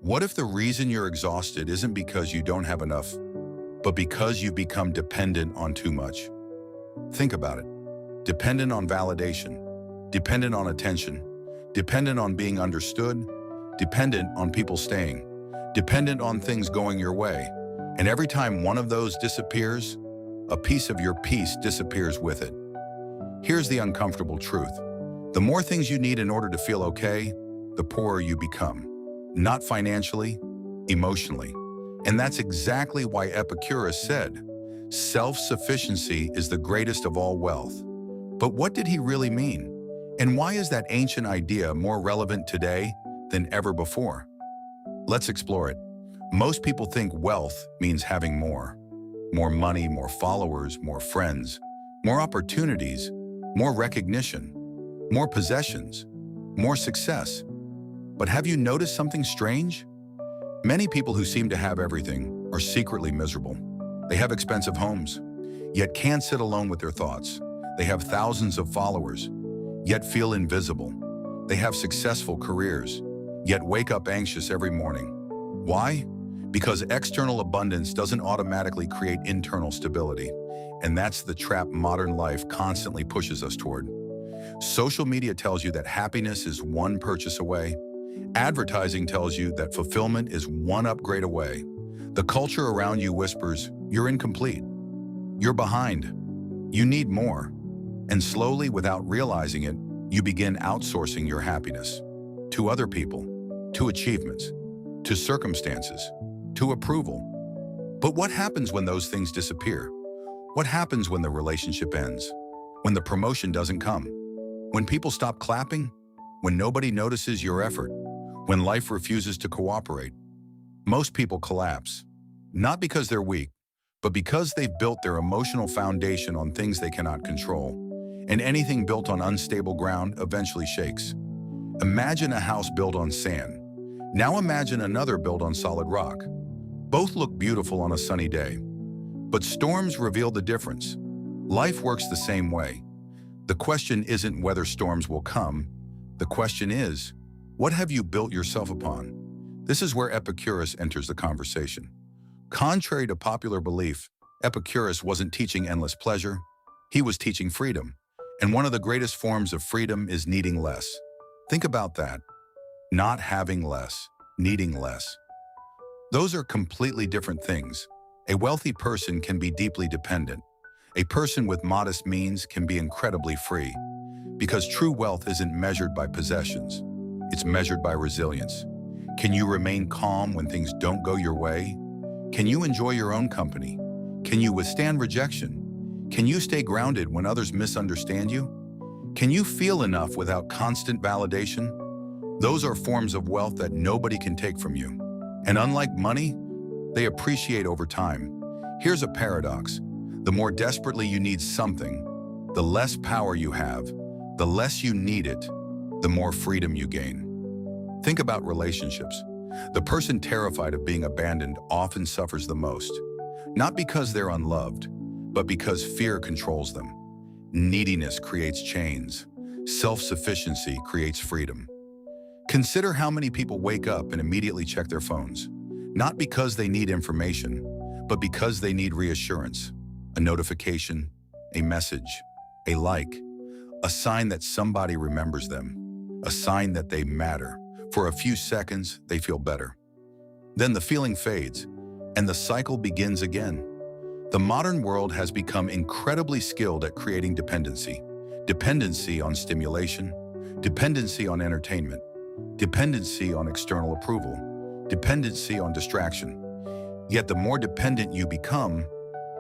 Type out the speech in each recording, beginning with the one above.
What if the reason you're exhausted isn't because you don't have enough, but because you've become dependent on too much? Think about it. Dependent on validation, dependent on attention, dependent on being understood, dependent on people staying, dependent on things going your way. And every time one of those disappears, a piece of your peace disappears with it. Here's the uncomfortable truth. The more things you need in order to feel okay, the poorer you become. Not financially, emotionally. And that's exactly why Epicurus said, self-sufficiency is the greatest of all wealth. But what did he really mean? And why is that ancient idea more relevant today than ever before? Let's explore it. Most people think wealth means having more. More money, more followers, more friends, more opportunities, more recognition, more possessions, more success. But have you noticed something strange? Many people who seem to have everything are secretly miserable. They have expensive homes, yet can't sit alone with their thoughts. They have thousands of followers, yet feel invisible. They have successful careers, yet wake up anxious every morning. Why? Because external abundance doesn't automatically create internal stability. And that's the trap modern life constantly pushes us toward. Social media tells you that happiness is one purchase away. Advertising tells you that fulfillment is one upgrade away. The culture around you whispers, you're incomplete. You're behind. You need more. And slowly, without realizing it, you begin outsourcing your happiness to other people, to achievements, to circumstances, to approval. But what happens when those things disappear? What happens when the relationship ends? When the promotion doesn't come? When people stop clapping? When nobody notices your effort? When life refuses to cooperate? Most people collapse, not because they're weak, but because they've built their emotional foundation on things they cannot control. And anything built on unstable ground eventually shakes. Imagine a house built on sand. Now imagine another built on solid rock. Both look beautiful on a sunny day, but storms reveal the difference. Life works the same way. The question isn't whether storms will come. The question is, what have you built yourself upon? This is where Epicurus enters the conversation. Contrary to popular belief, Epicurus wasn't teaching endless pleasure. He was teaching freedom. And one of the greatest forms of freedom is needing less. Think about that. Not having less, needing less. Those are completely different things. A wealthy person can be deeply dependent. A person with modest means can be incredibly free. Because true wealth isn't measured by possessions. It's measured by resilience. Can you remain calm when things don't go your way? Can you enjoy your own company? Can you withstand rejection? Can you stay grounded when others misunderstand you? Can you feel enough without constant validation? Those are forms of wealth that nobody can take from you. And unlike money, they appreciate over time. Here's a paradox. The more desperately you need something, the less power you have, the less you need it, the more freedom you gain. Think about relationships. The person terrified of being abandoned often suffers the most, not because they're unloved, but because fear controls them. Neediness creates chains. Self-sufficiency creates freedom. Consider how many people wake up and immediately check their phones, not because they need information, but because they need reassurance, a notification, a message, a like, a sign that somebody remembers them, a sign that they matter. For a few seconds, they feel better. Then the feeling fades, and the cycle begins again. The modern world has become incredibly skilled at creating dependency. Dependency on stimulation, dependency on entertainment, dependency on external approval, dependency on distraction. Yet the more dependent you become,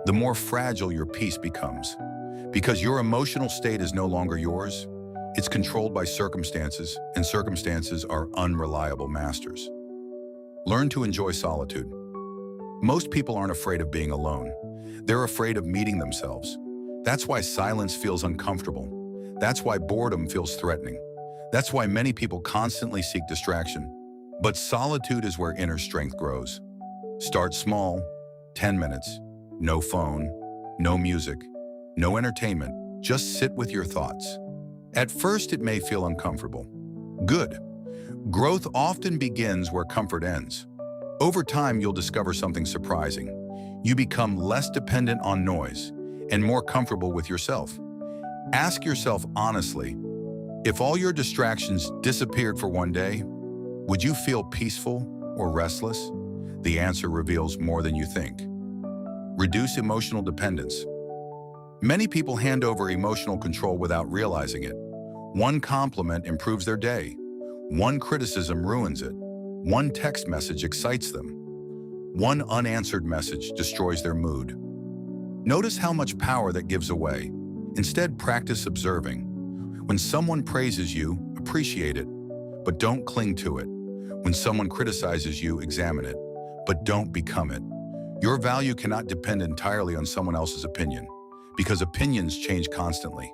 the more fragile your peace becomes. Because your emotional state is no longer yours, it's controlled by circumstances, and circumstances are unreliable masters. Learn to enjoy solitude. Most people aren't afraid of being alone. They're afraid of meeting themselves. That's why silence feels uncomfortable. That's why boredom feels threatening. That's why many people constantly seek distraction. But solitude is where inner strength grows. Start small, 10 minutes, no phone, no music, no entertainment, just sit with your thoughts. At first, it may feel uncomfortable. Good, Growth often begins where comfort ends. Over time, you'll discover something surprising. You become less dependent on noise and more comfortable with yourself. Ask yourself honestly, if all your distractions disappeared for one day, would you feel peaceful or restless? The answer reveals more than you think. Reduce emotional dependence. Many people hand over emotional control without realizing it. One compliment improves their day. One criticism ruins it. One text message excites them. One unanswered message destroys their mood. Notice how much power that gives away. Instead, practice observing. When someone praises you, appreciate it, but don't cling to it. When someone criticizes you, examine it, but don't become it. Your value cannot depend entirely on someone else's opinion, because opinions change constantly.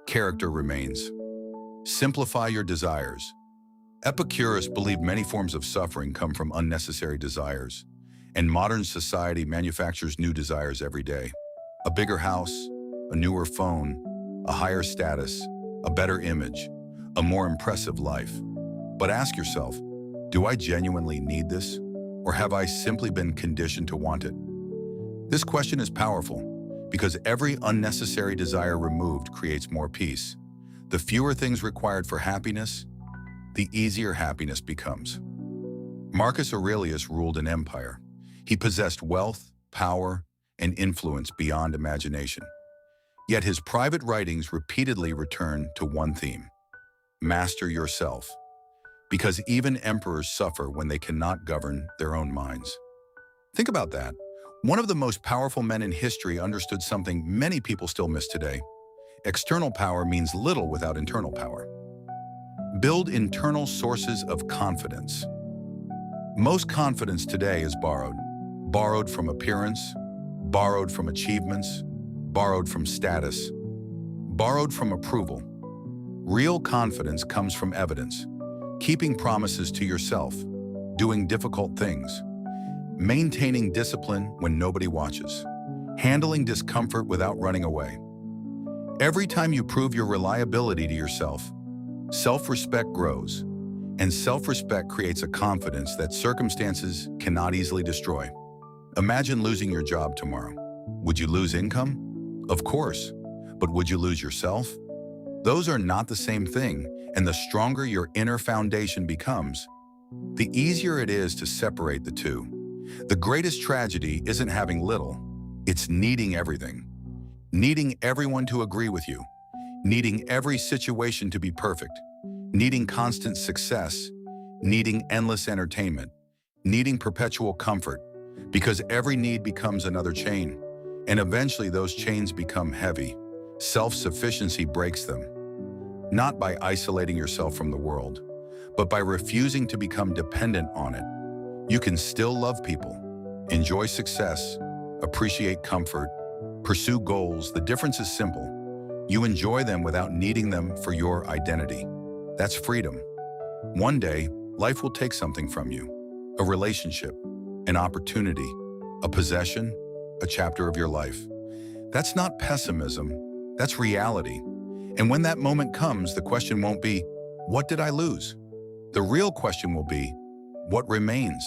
Character remains. Simplify your desires. Epicurus believed many forms of suffering come from unnecessary desires, and modern society manufactures new desires every day. A bigger house, a newer phone, a higher status, a better image, a more impressive life. But ask yourself, do I genuinely need this, or have I simply been conditioned to want it? This question is powerful because every unnecessary desire removed creates more peace. The fewer things required for happiness, the easier happiness becomes. Marcus Aurelius ruled an empire. He possessed wealth, power, and influence beyond imagination. Yet his private writings repeatedly return to one theme: master yourself. Because even emperors suffer when they cannot govern their own minds. Think about that. One of the most powerful men in history understood something many people still miss today. External power means little without internal power. Build internal sources of confidence. Most confidence today is borrowed. Borrowed from appearance, borrowed from achievements, borrowed from status, borrowed from approval. Real confidence comes from evidence. Keeping promises to yourself, doing difficult things, maintaining discipline when nobody watches, handling discomfort without running away. Every time you prove your reliability to yourself, self-respect grows, and self-respect creates a confidence that circumstances cannot easily destroy. Imagine losing your job tomorrow. Would you lose income? Of course, but would you lose yourself? Those are not the same thing, and the stronger your inner foundation becomes, the easier it is to separate the two. The greatest tragedy isn't having little, it's needing everything. Needing everyone to agree with you, needing every situation to be perfect, needing constant success, needing endless entertainment, needing perpetual comfort, because every need becomes another chain, and eventually those chains become heavy. Self-sufficiency breaks them. Not by isolating yourself from the world, but by refusing to become dependent on it. You can still love people, enjoy success, appreciate comfort, pursue goals. The difference is simple. You enjoy them without needing them for your identity. That's freedom. One day, life will take something from you. A relationship, an opportunity, a possession, a chapter of your life. That's not pessimism, that's reality. And when that moment comes, the question won't be, what did I lose? The real question will be, what remains?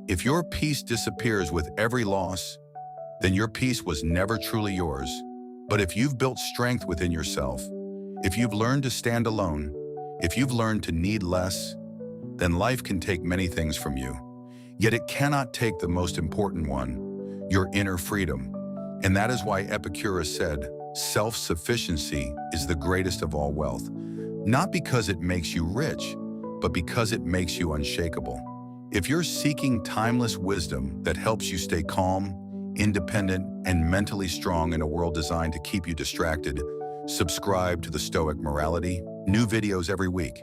If your peace disappears with every loss, then your peace was never truly yours. But if you've built strength within yourself, if you've learned to stand alone, if you've learned to need less, then life can take many things from you. Yet it cannot take the most important one, your inner freedom. And that is why Epicurus said, self-sufficiency is the greatest of all wealth. Not because it makes you rich, but because it makes you unshakable. If you're seeking timeless wisdom that helps you stay calm, independent, and mentally strong in a world designed to keep you distracted, subscribe to the Stoic Morality. New videos every week.